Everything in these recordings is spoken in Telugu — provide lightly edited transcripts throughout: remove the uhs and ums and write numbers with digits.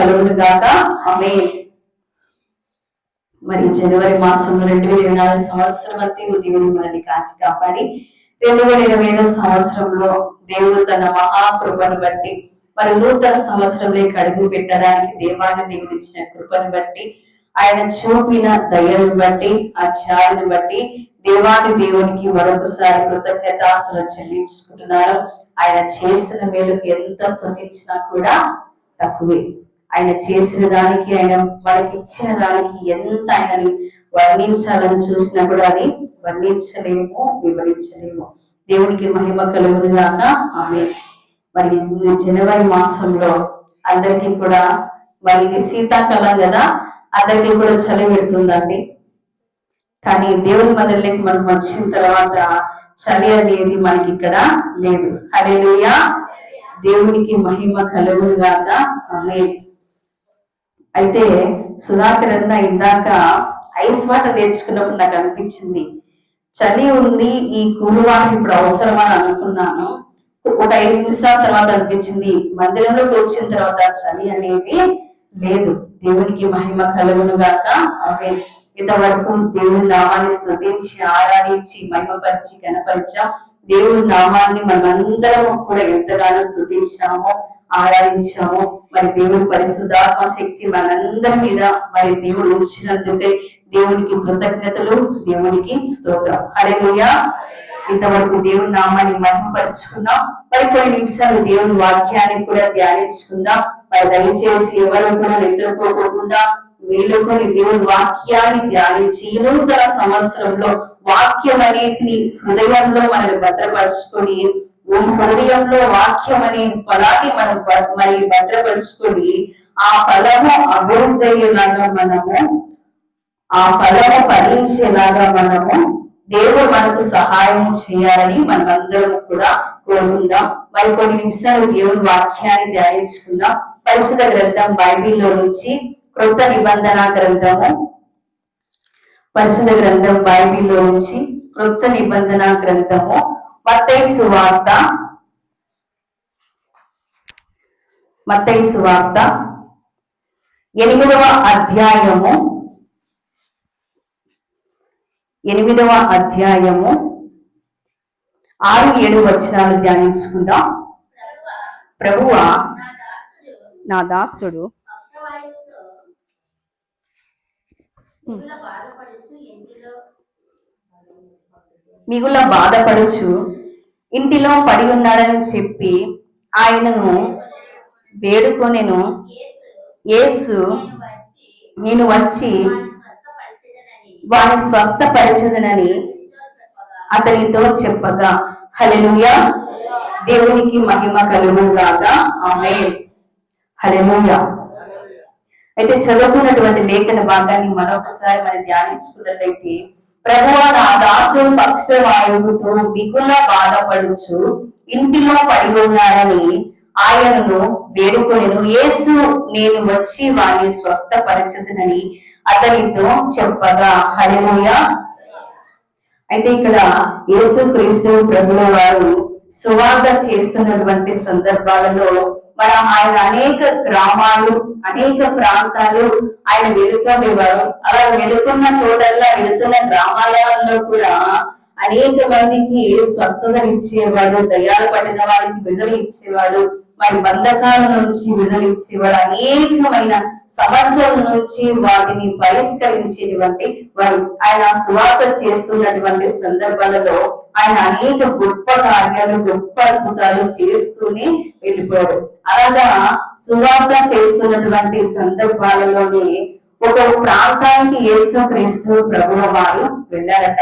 కలుగునుగాక. ఆమేన్. మరి జనవరి మాసంలో 2024 సంవత్సరం అంతే దేవుడు మనల్ని కాచి కాపాడి 2025 సంవత్సరంలో దేవుడు తన మహాకృపను బట్టి మరి నూతన సంవత్సరంలో అడుగు పెట్టడానికి దేవాది దేవుడు ఇచ్చిన కృపను బట్టి ఆయన చూపిన దయను బట్టి ఆ ఛాయను బట్టి దేవాది దేవునికి మరొకసారి కృతజ్ఞతాస్తులు చెల్లించుకుంటున్నారు. ఆయన చేసిన మేలుకు ఎంత స్తుతించినా కూడా తక్కువే. ఆయన చేసిన దానికి, ఆయన మనకి ఇచ్చిన దానికి ఎంత ఆయనని వర్ణించాలని చూసినా కూడా అది వర్ణించలేము, వివరించలేము. దేవునికి మహిమ కలుగునుగాక. ఆమేన్. మరి జనవరి మాసంలో అందరికీ కూడా మరి ఇది శీతాకాలం కదా, అందరికీ కూడా చలి పెడుతుందండి. కానీ దేవుని మందిరంలోకి మనం వచ్చిన తర్వాత చలి అనేది మనకి ఇక్కడ లేదు. హల్లెలూయా. దేవునికి మహిమ కలుగునుగాక. ఆమేన్. అయితే సుధాకర్ అన్న ఇందాక ఐస్ వాటర్ తెచ్చుకున్నప్పుడు నాకు అనిపించింది, చలి ఉంది, ఈ కూల్ వాటర్ ఇప్పుడు అవసరమా అని అనుకున్నాను. ఒక 5 నిమిషాల తర్వాత అనిపించింది, మందిరంలోకి వచ్చిన తర్వాత చలి అనేది లేదు. దేవునికి మహిమ కలుగునుగాక. ఆమేన్. ఇంతవరకు దేవుని నామాన్ని స్తుతించి ఆరాధించి మహిమపరిచి కనపరిచాం. దేవుని నామాన్ని మనమందరము కూడా ఎంతగానో స్తుతించామో ఆరాధించాము. మరి దేవుని పరిశుద్ధాత్మ శక్తి మనందరి మీద మరి దేవుడు ఉంచినందుకే దేవునికి కృతజ్ఞతలు, దేవునికి స్తోత్రం. హల్లెలూయా. ఇంతవరకు దేవుని నామాన్ని మహిమపరుచుకుందాం. మరి కొన్ని నిమిషాలు దేవుని వాక్యాన్ని కూడా ధ్యానించుకుందాం. మరి దయచేసి ఎవరు కూడా నిద్రపోకుండా వీలుకొని దేవుని వాక్యాన్ని ధ్యానించి ఈ నూతన సంవత్సరంలో వాక్యం అనేది హృదయంలో మనల్ని భద్రపరుచుకొని, హృదయంలో వాక్యం అనే ఫలాన్ని మనం మరి భద్రపరుచుకొని ఆ ఫలము అభివృద్ధి అయ్యేలాగా మనము, ఆ ఫలము ఫలించేలాగా మనము దేవుడు మనకు సహాయం చేయాలని మనమందరం కూడా కోరుకుందాం. మరి కొన్ని నిమిషాలు దేవుని వాక్యాన్ని ధ్యానించుకుందాం. పరిశుద్ధ గ్రంథం బైబిల్లో నుంచి క్రొత్త నిబంధన గ్రంథము, పరిశుద్ధ గ్రంథం బైబిల్లో నుంచి క్రొత్త నిబంధన గ్రంథము మత్తయి సువార్త 8వ అధ్యాయము 6-7 వచనాలు ధ్యానించుకుందాం. ప్రభువా, నా దాసుడు మిగుల బాధపడుచు ఇంటిలో పడి ఉన్నాడని చెప్పి ఆయనను వేడుకొనెను. యేసు, నేను వచ్చి వారిని స్వస్థపరచదనని అతనితో చెప్పగా. హల్లెలూయా. దేవునికి మహిమ కలుగునుగాక. ఆమేన్. హల్లెలూయా. అయితే చదువుకున్నటువంటి లేఖన భాగాన్ని మరొకసారి మనం ధ్యానించుకున్నట్లయితే, ప్రభువా, నా దాసుడు పక్షవాయువుతో మిగుల బాధపడుచు ఇంటిలో పడి ఉన్నాడని ఆయనను వేడుకొనెను. యేసు, నేను వచ్చి వారిని స్వస్థపరచదనని అతనితో చెప్పగా. హల్లెలూయా. అయితే ఇక్కడ యేసు క్రీస్తు ప్రభుల వారు సువార్త చేస్తున్నటువంటి సందర్భాలలో ఆయన అనేక గ్రామాలు, అనేక ప్రాంతాలు ఆయన వెళుతుండేవారు. అలా వెళుతున్న చోటల్లా, వెళుతున్న గ్రామాలలో కూడా అనేక మందికి స్వస్థత ఇచ్చేవాడు, దయ్యాలు పట్టిన వారికి విడుదల ఇచ్చేవాడు, మరి బంధకాల నుంచి విడుదల ఇచ్చేవాడు, అనేకమైన సమస్యల నుంచి వాటిని పరిష్కరించేటువంటి వారు. ఆయన సువార్త చేస్తున్నటువంటి సందర్భాలలో ఆయన అనేక గొప్ప కార్యాలు, గొప్ప అద్భుతాలు చేస్తూనే వెళ్ళిపోయాడు. అలాగా సువార్త చేస్తున్నటువంటి సందర్భాలలోనే ఒక ప్రాంతానికి యేసు క్రీస్తు ప్రభుల వారు వెళ్ళారట.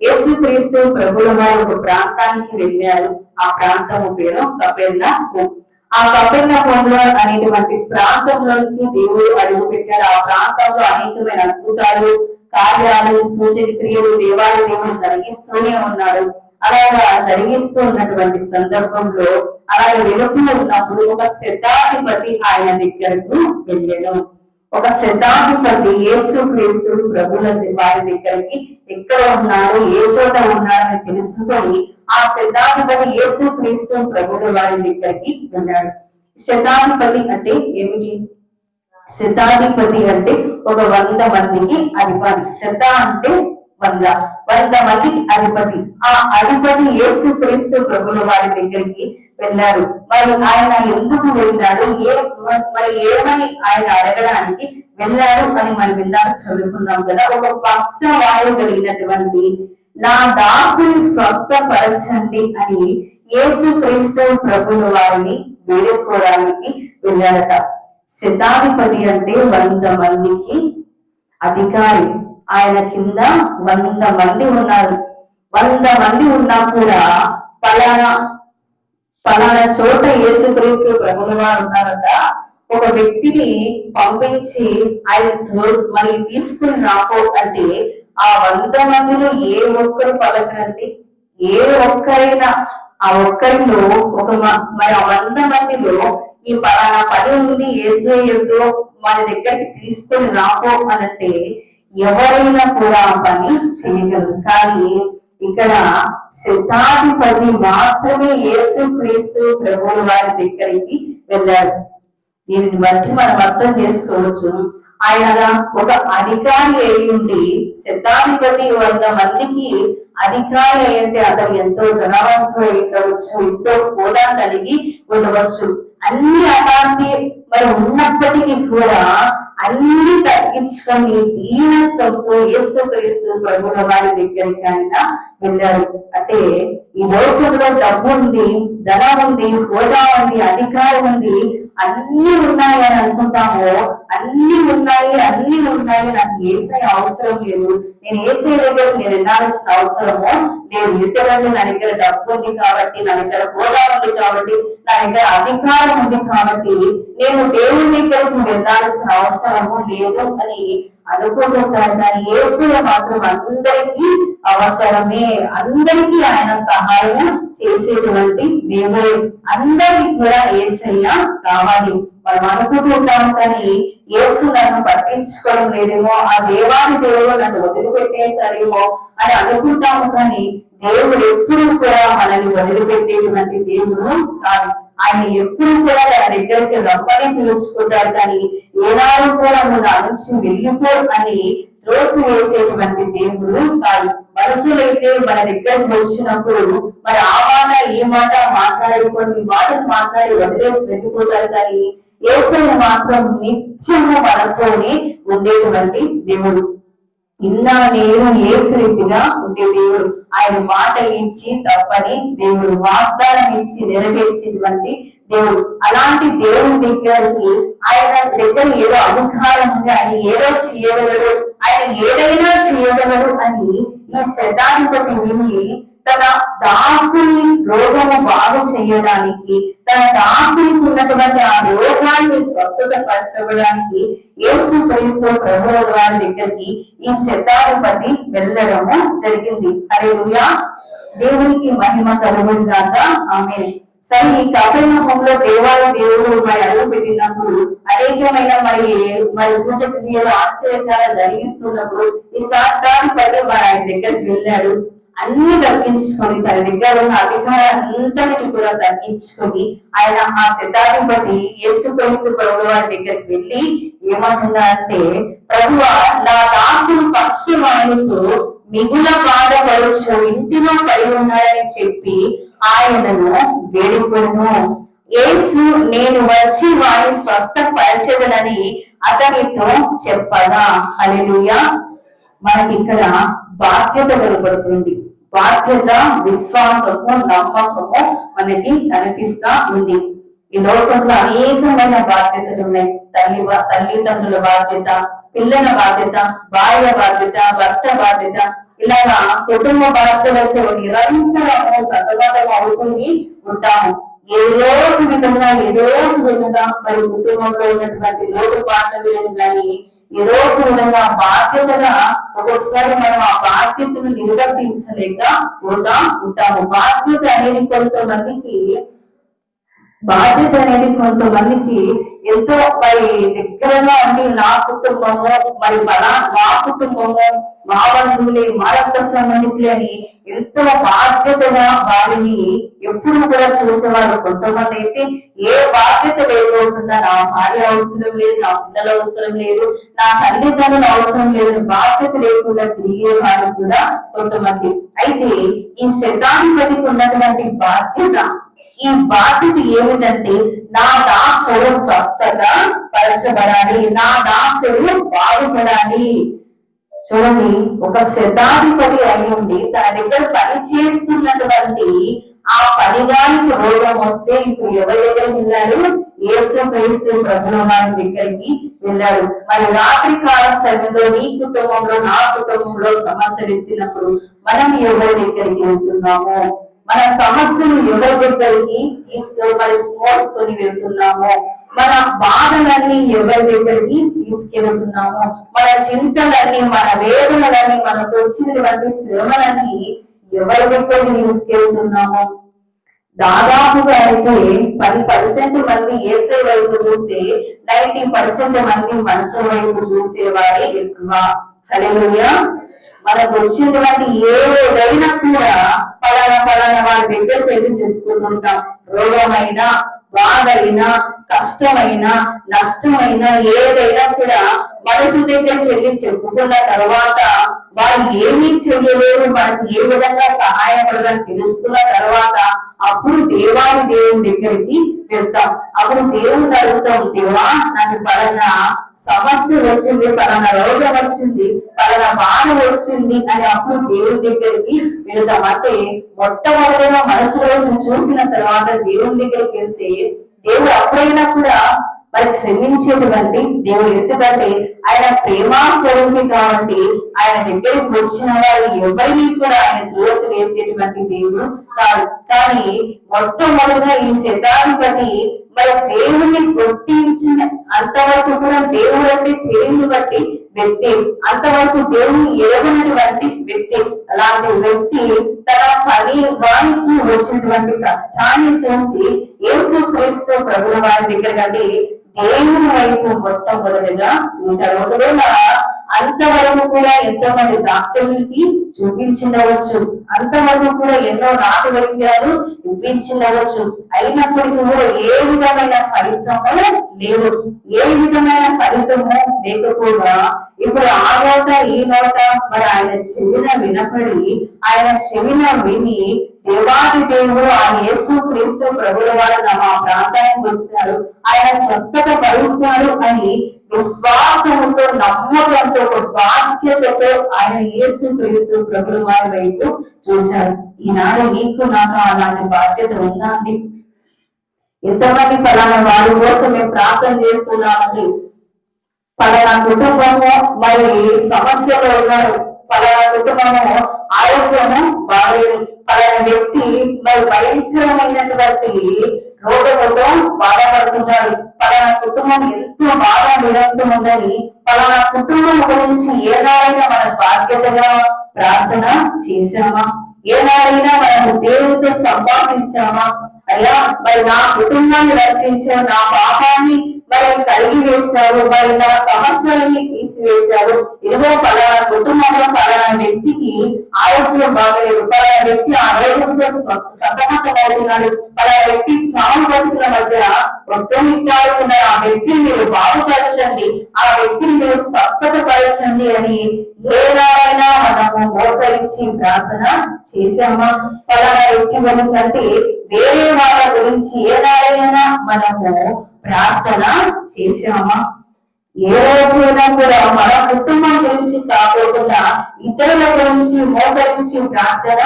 యేసు క్రీస్తు ప్రభుల వారు ఒక ప్రాంతానికి వెళ్ళారు. ఆ ప్రాంతం పేరు కపెర్నహూము. ఆ కపెర్నహూము అనేటువంటి ప్రాంతంలోనికి దేవుడు అడుగు పెట్టాడు. ఆ ప్రాంతంలో అనేకమైన అద్భుతాలు, కార్యాలు, సూచక క్రియలు దేవాలయ దేవుడు జరిగిస్తూనే ఉన్నాడు. అలాగా జరిగిస్తూ ఉన్నటువంటి సందర్భంలో అలాగే వెళుతూ ఉన్నప్పుడు ఒక శతాధిపతి ఆయన దగ్గరకు వెళ్ళాడు. ఒక శతాధిపతి యేసు క్రీస్తు ప్రభుల వారి దగ్గరికి ఎక్కడ ఉన్నాడు, ఏ చోట ఉన్నాడని తెలుసుకొని ఆ శతాధిపతి యేసు క్రీస్తు ప్రభుల వారి దగ్గరికి వెళ్ళాడు. శతాధిపతి అంటే ఏమిటి? శతాధిపతి అంటే ఒక 100 మందికి అధిపతి. శత అంటే 100, 100 మందికి అధిపతి. ఆ అధిపతి యేసు క్రీస్తు ప్రభుల వారి దగ్గరికి వెళ్ళారు. మరి ఆయన ఎందుకు వెళ్ళాడు, మరి ఏమని ఆయన అడగడానికి వెళ్ళాడు అని మనం ఇందాక చదువుకున్నాం కదా. ఒక పక్షవాయువు కలిగినటువంటి నా దాసుని స్వస్థపరచండి అని యేసు క్రీస్తు ప్రభుల వారిని వేడుకోవడానికి వెళ్ళాడట. శతాధిపతి అంటే 100 మందికి అధికారి. ఆయన కింద 100 మంది ఉన్నారు. 100 మంది ఉన్నా కూడా పలానా పలానా చోట యేసుక్రీస్తు ప్రభుల వారు ఉన్నారట. ఒక వ్యక్తిని పంపించి ఆయన మరి తీసుకుని రాపో అంటే ఆ 100 మందిలో ఏ ఒక్కరు పలకరండి. ఏ ఒక్కరైనా ఆ ఒక్కరిలో మరి ఆ 100 మందిలో ఈ పలానా పని ఉంది, యేసయ్యతో మన దగ్గరికి తీసుకొని రాపో అనంటే ఎవరైనా కూడా ఆ పని చేయగలరు. కానీ ఇక్కడ శతాధిపతి మాత్రమే యేసు క్రీస్తు ప్రభువుల వారి దగ్గరికి వెళ్ళాడు. దీనిని బట్టి మనం అర్థం చేసుకోవచ్చు, ఆయన ఒక అధికారి అయి ఉండి శతాధిపతి 100 మందికి అధికారి అయ్యంటే అతను ఎంతో ధనవంతుడు ఉండవచ్చు, ఎంతో హోదా కలిగి ఉండవచ్చు. అన్ని అలాంటి మరి ఉన్నప్పటికీ కూడా అన్ని తగ్గించుకొని దీనత్వంతో యేసుక్రీస్తు ప్రభువుల వారి దగ్గరికి ఆయన వెళ్ళాడు. అంటే ఈ లోకంలో డబ్బు ఉంది, ధనం ఉంది, హోదా ఉంది, అధికారం ఉంది, అన్ని ఉన్నాయి అని అనుకుంటాము. అన్ని ఉన్నాయి నాకు యేసయ్య అవసరం లేదు, నేను యేసయ్య దగ్గర నేను వెళ్ళాల్సిన అవసరము నేను ఇతరులు, నా దగ్గర డబ్బు ఉంది కాబట్టి, నా దగ్గర హోదా ఉంది కాబట్టి, నా దగ్గర అధికారం ఉంది కాబట్టి నేను దేవుని దగ్గరకు వెళ్ళాల్సిన అవసరము లేదు అని అనుకుంటుంటారు. కానీ యేసయ్య మాత్రం అందరికీ అవసరమే. అందరికీ ఆయన సహాయం చేసేటువంటి దేవుడే. అందరికి కూడా యేసయ్య కావాలి. మనం అనుకుంటూ ఉంటాము కానీ యేసు నన్ను పట్టించుకోవడం లేదేమో, ఆ దేవాది దేవుడు నన్ను వదిలిపెట్టేశారేమో అని అనుకుంటాము. కానీ దేవుడు ఎప్పుడు కూడా మనల్ని వదిలిపెట్టేటువంటి దేవుడు కాదు. ఆయన ఎప్పుడు కూడా తన దగ్గరికి రమ్మని పిలుచుకుంటాడు. కానీ ఏనాడు కూడా నువ్వు నుంచి వెళ్ళిపో అని త్రోసి వేసేటువంటి దేవుడు కాదు. మనసులైతే మన దగ్గరకు వచ్చినప్పుడు మరి ఆ మాట ఈ మాట మాట్లాడుకోండి మాటలు మాట్లాడి వదిలేసి వెళ్ళిపోతారు. కానీ యేసయ్య మాత్రం నిత్యము మనతోనే ఉండేటువంటి దేవుడు. ఇన్నా నేను ఏకరీతిగా ఉండే దేవుడు. ఆయన మాట ఇచ్చి తప్పని దేవుడు, వాగ్దానం ఇచ్చి నెరవేర్చేటువంటి దేవుడు. అలాంటి దేవుడి దగ్గరికి ఆయన దగ్గర ఏదో అధికారం ఉంది, ఆయన ఏదో చేయగలడు, ఆయన ఏదైనా చేయగలడు అని ఈ శతాధిపతి విని తన దాసుని రోగము బాగు చేయడానికి, తన దాసునికి ఉన్నటువంటి ఆ రోగాన్ని స్వస్థత పరచడానికి యేసు క్రీస్తు ప్రభువుల వారి దగ్గరికి ఈ శతాధిపతి వెళ్ళడము జరిగింది. హల్లెలూయా, దేవునికి మహిమ కలుగునుగాక. ఆమేన్. సరే, ఈ కపెర్నహూములో దేవుడు మరి అడుగు పెట్టినప్పుడు అనేకమైన మరి సూచక క్రియలు ఆశ్చర్యకాలు జరిగిస్తున్నప్పుడు ఈ శతాధిపతి మరి ఆయన దగ్గరికి వెళ్ళాడు. అన్ని తగ్గించుకొని తన దగ్గర ఉన్న అధికారాన్నింటినీ కూడా తగ్గించుకొని ఆయన ఆ శతాధిపతి యేసుక్రీస్తు ప్రభువుల వారి దగ్గరికి వెళ్ళి ఏమంటున్నాడంటే, ప్రభువా, నా దాసుడు పక్షవాయువుతో మిగుల బాధపడుచు ఇంటిలో పడి ఉన్నాడని చెప్పి ఆయనను వేడుకొను. యేసు, నేను వచ్చి వారిని స్వస్థపరచెదనని అతనితో చెప్పగా. హల్లెలూయా. మనకి ఇక్కడ బాధ్యత కనబడుతుంది. బాధ్యత, విశ్వాసము, నమ్మకము మనకి కనిపిస్తా ఉంది. ఈ లోకంలో అనేకమైన బాధ్యతలు ఉన్నాయి. తల్లిదండ్రుల బాధ్యత, పిల్లల బాధ్యత, భార్య బాధ్యత, భర్త బాధ్యత, ఇలాగా కుటుంబ బాధ్యతలతో నిరంతరము సతమతం అవుతుంది ఉంటాము. ఏదో ఒక విధంగా మరి కుటుంబంలో ఉన్నటువంటి లోటుపాట్లను కానీ ఏదో ఒక విధంగా బాధ్యతగా ఒక్కొక్కసారి మనం ఆ బాధ్యతను నిర్వర్తించలేక పోతా ఉంటాము. బాధ్యత అనేది కొంతమందికి ఎంతో మరి దగ్గరగా ఉండి నా కుటుంబము మరి మా కుటుంబము మా బంధువులే మా రక్త సంబంధికులే అని ఎంతో బాధ్యతగా వారిని ఎప్పుడు కూడా చూసేవారు. కొంతమంది అయితే ఏ బాధ్యత లేకోకుండా నా భార్య అవసరం లేదు, నా పిల్లలు అవసరం లేదు, నా తల్లిదండ్రులు అవసరం లేదు, బాధ్యత లేకుండా తిరిగే వారు కూడా కొంతమంది. అయితే ఈ శతాధిపతికి ఉన్నటువంటి బాధ్యత, ఈ బాధ్యత ఏమిటంటే నా దాసుడు స్వస్థత పరచబడాలి, నా దాసుడు బాగుపడాలి. చూడండి, ఒక శతాధిపతి అయి ఉండి తన దగ్గర పని చేస్తున్నటువంటి ఆ పనిదానికి రోగం వస్తే ఇప్పుడు ఎవరి దగ్గరికి వెళ్ళాడు? యేసుక్రీస్తు ప్రభువు వారి దగ్గరికి వెళ్ళాడు. మరి రాత్రి కాల సమయంలో నీ కుటుంబంలో నా కుటుంబంలో సమస్యలు ఎత్తినప్పుడు మనం ఎవరి దగ్గరికి వెళ్తున్నాము? మన సమస్యలు ఎవరి దగ్గరికి మరి మోసుకొని వెళ్తున్నాము? మన బాధలన్నీ ఎవరి దగ్గరికి తీసుకెళ్తున్నాము? మన చింతలన్నీ, మన వేదనలన్నీ, మనకు వచ్చినటువంటి శ్రమలన్నీ ఎవరి దగ్గరికి తీసుకెళ్తున్నాము? దాదాపుగా అయితే 10% మంది యేసయ్య వైపు చూస్తే 90% మంది మనసు వైపు చూసేవారే ఎక్కువ. హల్లెలూయా. మనకు వచ్చినటువంటి ఏదైనా కూడా పలానా వారి దగ్గరికి వెళ్ళి చెప్పుకుంటుంటాం. రోగమైనా, బాధైనా, కష్టమైనా, నష్టమైనా ఏదైనా కూడా మనసు దగ్గరికి వెళ్ళి చెప్పుకున్న తర్వాత వారు ఏమీ చేయలేరు, మనకి ఏ విధంగా సహాయపడాలని తెలుసుకున్న తర్వాత అప్పుడు దేవుని దగ్గరికి వెళ్తాం. అప్పుడు దేవుని అడుగుతాం, దేవా నాకు పలానా సమస్య వచ్చింది, పలానా రోగం వచ్చింది, పలానా బాధ వచ్చింది అని అప్పుడు దేవుని దగ్గరికి వెళ్తాం. అంటే మొట్టమొదటిగా మనసులో చూసిన తర్వాత దేవుని దగ్గరికి వెళ్తే దేవుడు అప్పుడైనా కూడా మరి క్షమించేటువంటి దేవుడు. ఎందుకంటే ఆయన ప్రేమా స్వరూపి కాబట్టి ఆయన దగ్గరికి వచ్చిన వారు ఎవరిని కూడా ఆయన దోష వేసేటువంటి దేవుడు కాదు. కానీ మొట్టమొదటిగా ఈ శతాధిపతి మరి దేవుణ్ణి గుర్తించిన అంతవరకు కూడా దేవుడు అంటే తెలియని బట్టి వ్యక్తి, అంతవరకు దేవుని ఎరగనటువంటి వ్యక్తి. అలాంటి వ్యక్తి తన పని వారికి వచ్చినటువంటి కష్టాన్ని చూసి యేసుక్రీస్తు ప్రభుల వారి దగ్గర కంటే దేవుని వైపు మొట్టమొదటిగా చూశాడు. ఒకవేళ అంతవరకు కూడా ఎంతో మంది డాక్టర్లకి చూపించిండవచ్చు, అంతవరకు కూడా ఎన్నో నాటు వైద్యాలు ఇప్పించిండవచ్చు, అయినప్పటికీ కూడా ఏ విధమైన ఫలితము లేదు. ఏ విధమైన ఫలితము లేకపోగా ఇప్పుడు ఆ నోట ఈ నోట మరి ఆయన చెవిన వినపడి, ఆయన చెవిన విని దేవాది దేవుడు ఆ యేసుక్రీస్తు ప్రభుల వారు మా ప్రాంతానికి వచ్చినాడు, ఆయన స్వస్థత పరుస్తాడు అని విశ్వాసంతో, నమ్మకంతో, ఒక బాధ్యతతో ఆయన యేసుక్రీస్తు ప్రభుల వారి వైపు చూశాడు. ఈనాడు నీకు నాకు అలాంటి బాధ్యత ఉందా అండి? ఎంతమంది పలానా వారి కోసం మేము ప్రార్థన చేస్తున్నామండి, పలానా కుటుంబము మరి సమస్యలో ఉన్నారు, పలానా కుటుంబము ఆరోగ్యము బాగలేదు, పలానా వ్యక్తి మరి భయంకరమైనటువంటి రోగముతో బాధపడుతున్నాడు, పలానా కుటుంబం ఎంతో బాగా నిరంతరం ఉందని పలానా కుటుంబం గురించి ఏనాడైనా మన బాధ్యతగా ప్రార్థన చేశామా? ఏనాడైనా మనము దేవుడితో సంభాషించామా? అయ్యా మరి నా కుటుంబాన్ని రక్షించావు, నా పాపాన్ని మరి కడిగి వేశారు, మరి నా సమస్యలని తీసివేశారు, ఇదిగో పలానా కుటుంబంలో పలానా వ్యక్తికి ఆరోగ్యం బాగలేదు, పలానా వ్యక్తి ఆరోగ్యంతో సతమతమవుతున్నాడు, పలానా వ్యక్తి చావు బతుకుల మధ్య ఒట్టమిట్టాడుతున్నారు, ఆ వ్యక్తిని మీరు బాగుపరచండి, ఆ వ్యక్తిని మీరు స్వస్థత పరచండి అని ఏదైనా మనము మోకరించి ప్రార్థన చేశామా? పలానా వ్యక్తి గురించి అంటే వేరే వాళ్ళ గురించి ఏదైనా మనము ప్రార్థన చేశామా? ఏ రోజైనా కూడా మన కుటుంబం గురించి కాకుండా ఇతరుల గురించి మోకరించి ప్రార్థన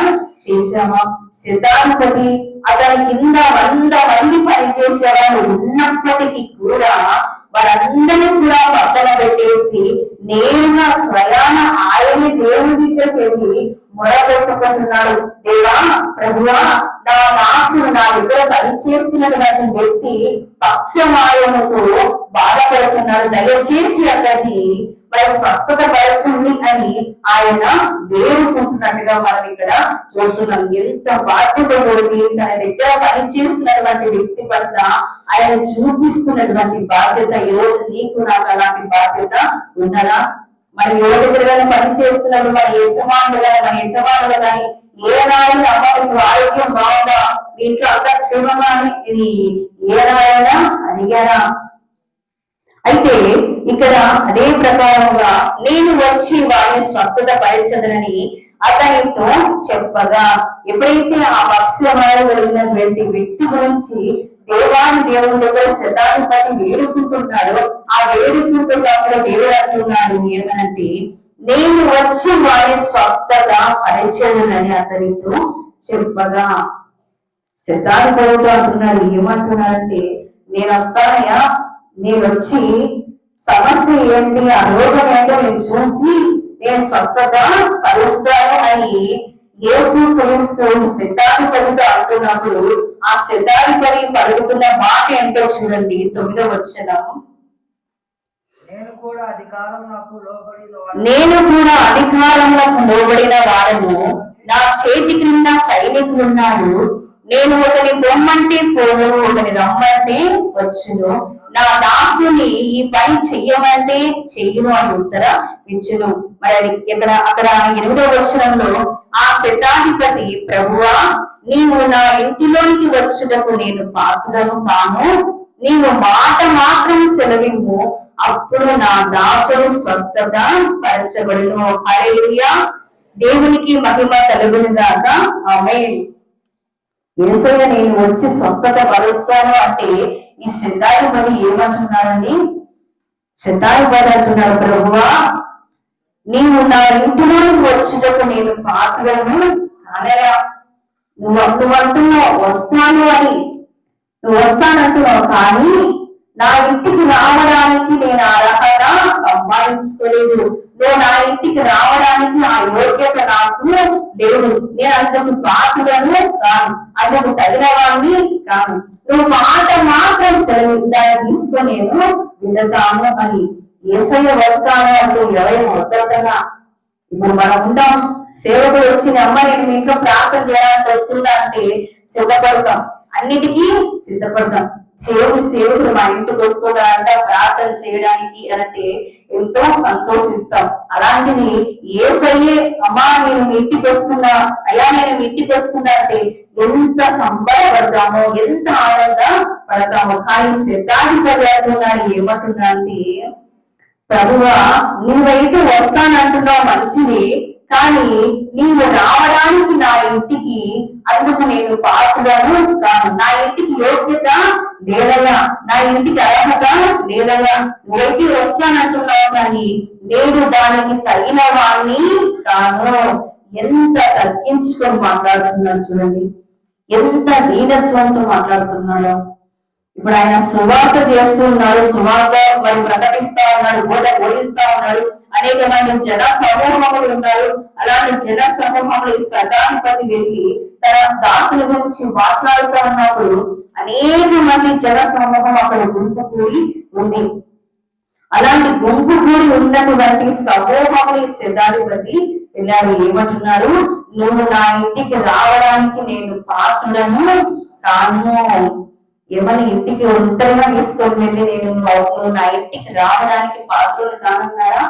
చేశామా? శతాధిపతి అతని కింద 100 మంది పనిచేసేవాళ్ళు ఉన్నప్పటికీ కూడా వారందరూ కూడా పక్కన పెట్టేసి నేరుగా స్వయాన ఆయనే దేవుడి దగ్గరికి వెళ్ళి మొరపెట్టుకుంటున్నాడు, దేవా ప్రభువా నా దాసుడు నా దగ్గర పనిచేస్తున్నటువంటి వ్యక్తి పక్షవాయువుతో బాధపడుతున్నాడు, దయచేసి అతన్ని మరి స్వస్థత పరచండి అని ఆయన వేడుకుంటున్నట్టుగా మనం ఇక్కడ చూస్తున్నాం. ఎంత బాధ్యత చూడండి, తన దగ్గర పనిచేస్తున్నటువంటి వ్యక్తి పట్ల ఆయన చూపిస్తున్నటువంటి బాధ్యత. ఈ రోజు నీకు నాకు అలాంటి బాధ్యత ఉన్నదా? మరి ఎవరి దగ్గర పని చేస్తున్నప్పుడు మన యజమానులు కానీ ఏనాడైనా అమ్మాయికి ఆరోగ్యం బాగుందా, మీ ఇంట్లో అంతా క్షేమమా అని ఏనాడైనా అడిగారా? అయితే ఇక్కడ అదే ప్రకారముగా నేను వచ్చి వారిని స్వస్థత పరచదనని అతనితో చెప్పగా, ఎప్పుడైతే ఆ పక్షవారు కలిగినటువంటి వ్యక్తి గురించి దేవుని దగ్గర శతాధిపతి వేడుకుంటున్నాడో, ఆ వేడుకుంటున్నప్పుడు దేవుడు అంటున్నాడు ఏమనంటే, నేను వచ్చి వారి స్వస్థత పరచదనని అతనితో చెప్పగా, శతాధిపతితో అంటున్నాడు. ఏమంటున్నాడంటే, నేను వస్తానయ్యా, నేను వచ్చి సమస్య ఏంటి, ఆ రోగం ఏంటో నేను చూసి నేను స్వస్థత పరుస్తాను అని యేసు క్రీస్తు శతాధిపతితో అంటున్నప్పుడు, ఆ శతాధిపతి పలుకుతున్న మాట ఏంటో చూడండి, 9వ వచనం. నేను కూడా అధికారములకు లోబడిన వాడను, నా చేతి క్రింద సైనికులున్నారు. నేను ఒకని పొమ్మంటే పోను, ఒకని రమ్మంటే వచ్చును, నా దాసుని ఈ పని చెయ్యమంటే చెయ్యును అని ఉత్తరం ఇచ్చును. మరి అక్కడ 8వ వచనంలో ఆ శతాధిపతి, ప్రభువా, నీవు నా ఇంటిలోనికి వచ్చుటకు నేను పాత్రను కాను, నీవు మాట మాత్రం సెలవిమ్ము, అప్పుడు నా దాసుడు స్వస్థత పరచబడును. హల్లెలూయా, దేవునికి మహిమ కలుగును గాక. ఆమేన్. యేసయ్య నేను వచ్చి స్వస్థత పరుస్తాను అంటే ఈ శతాధిపతి ఏమంటున్నాడండి? శతాధిపతి అంటున్నాడు, ప్రభువా, నీవు నా ఇంటిలోకి వచ్చుటకు నేను పాత్రను కానరా. నువ్వు అంటున్నావు వస్తాను అని, నువ్వు వస్తానంటున్నావు, కానీ నా ఇంటికి రావడానికి నేను అర్హత సంపాదించుకోలేదు. నువ్వు నా ఇంటికి రావడానికి ఆ యోగ్యత నాకు లేదు. నేను అందుకు పాత్రను కాను, అందుకు తగిన వాడిని కాను. నువ్వు మాట మాత్రం సెలవు, దాన్ని తీసుకొని నేను వెళతాను అని. యేసయ్య వస్తాను అంటే ఎవరైనా వద్దన్నా, ఇప్పుడు మనం ఉంటాం, సేవకుడు వచ్చిన అమ్మ నేను మీ ఇంట్లో ప్రార్థన చేయడానికి వస్తుందా అంటే సిద్ధపడతాం, అన్నిటికీ సిద్ధపడతాం. సేవకుడు మా ఇంటికి వస్తున్నారంట ప్రార్థన చేయడానికి అంటే ఎంతో సంతోషిస్తాం. అలాంటిది యేసయ్యే అమ్మా నేను మీ ఇంటికి వస్తున్నా, అయ్యా నేను మీ ఇంటికి వస్తున్నా అంటే ఎంత సంబరపడతామో, ఎంత ఆనంద పడతామో. కానీ శతాధిపతి అంటున్నాడు, ఏమంటున్నా అంటే, ప్రభువా, నువ్వైతే వస్తానంటున్నావు మంచిది, కానీ నీవు రావడానికి నా ఇంటికి అందుకు నేను పాత్రను కాను, నా ఇంటికి యోగ్యత లేదయ్యా, నా ఇంటికి అర్హత లేదయ్యా. నువ్వైతే వస్తానంటున్నావు కానీ నేను దానికి తగిన వాణ్ణి కాను. ఎంత తగ్గించుకొని మాట్లాడుతున్నాడు చూడండి, ఎంత దీనత్వంతో మాట్లాడుతున్నాడో. ఇప్పుడు ఆయన సువార్త చేస్తున్నాడు, సువార్త మరి ప్రకటిస్తా ఉన్నాడు, బోధిస్తా ఉన్నాడు. అనేక మంది జన సమూహములు ఉన్నారు. అలాంటి జన సమూహంలో ఈ శతాధిపతి వెళ్ళి తన దాసుల గురించి మాట్లాడుతూ ఉన్నప్పుడు అనేక మంది జన సమూహం అక్కడ గుంపు కూడి ఉంది. అలాంటి గుంపు కూడి ఉన్నటువంటి సమూహంలో శతాధిపతి వెళ్ళాడు. ఏమంటున్నారు? నువ్వు నా ఇంటికి రావడానికి నేను పాత్రను కాను. ఏమని ఇంటికి ఒంటరిగా తీసుకొని వెళ్ళి నువ్వు నా ఇంటికి రావడానికి పాత్రలు కానున్నారా?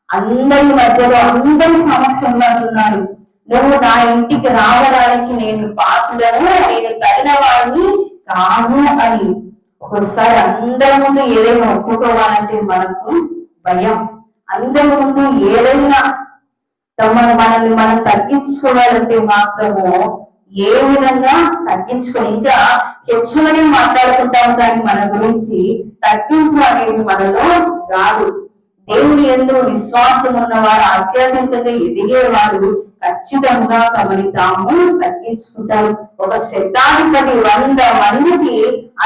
అందరి మధ్యలో అందరి సమక్షంలో అంటున్నాడు, నువ్వు నా ఇంటికి రావడానికి నేను పాత్రలను, నేను తగిన వాడిని కాను అని. ఒక్కొక్కసారి అందరి ముందు ఏదైనా ఒప్పుకోవాలంటే మనకు భయం. అందరి ముందు ఏదైనా మనల్ని మనం తగ్గించుకోవాలంటే మాత్రము ఏ విధంగా తగ్గించుకొని ఇంకా హెచ్చుమని మాట్లాడుకుంటాం, కానీ మన గురించి తగ్గింపు అనేది మనలో రాదు. దేవుని యందు విశ్వాసం ఉన్నవారు, ఆధ్యాత్మికంగా ఎదిగేవారు ఖచ్చితంగా తమని తాము తగ్గించుకుంటారు. ఒక శతాధిపతి 100 మందికి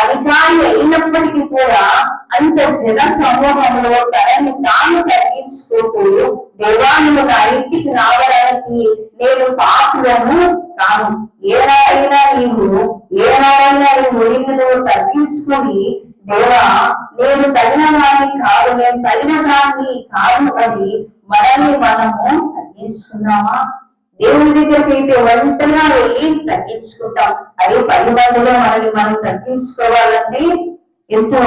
అధికారి అయినప్పటికీ కూడా అంత జన సమూహంలో తనని తాను తగ్గించుకుంటూ, దేవాలయంలో నా ఇంటికి రావడానికి నేను పాత్రను కాను. ఏనాడైనా నీవు నిన్ను తగ్గించుకొని దేవా నేను తగిన వాడిని కాదు, నేను తగిన దాన్ని కాదు అని మనల్ని మనము తగ్గించుకున్నామా? దేవుని దగ్గరికి అయితే ఒంటరిగా వెళ్ళి తగ్గించుకుంటాం. అదే 10 మందిలో మనల్ని మనం తగ్గించుకోవాలంటే ఎంతో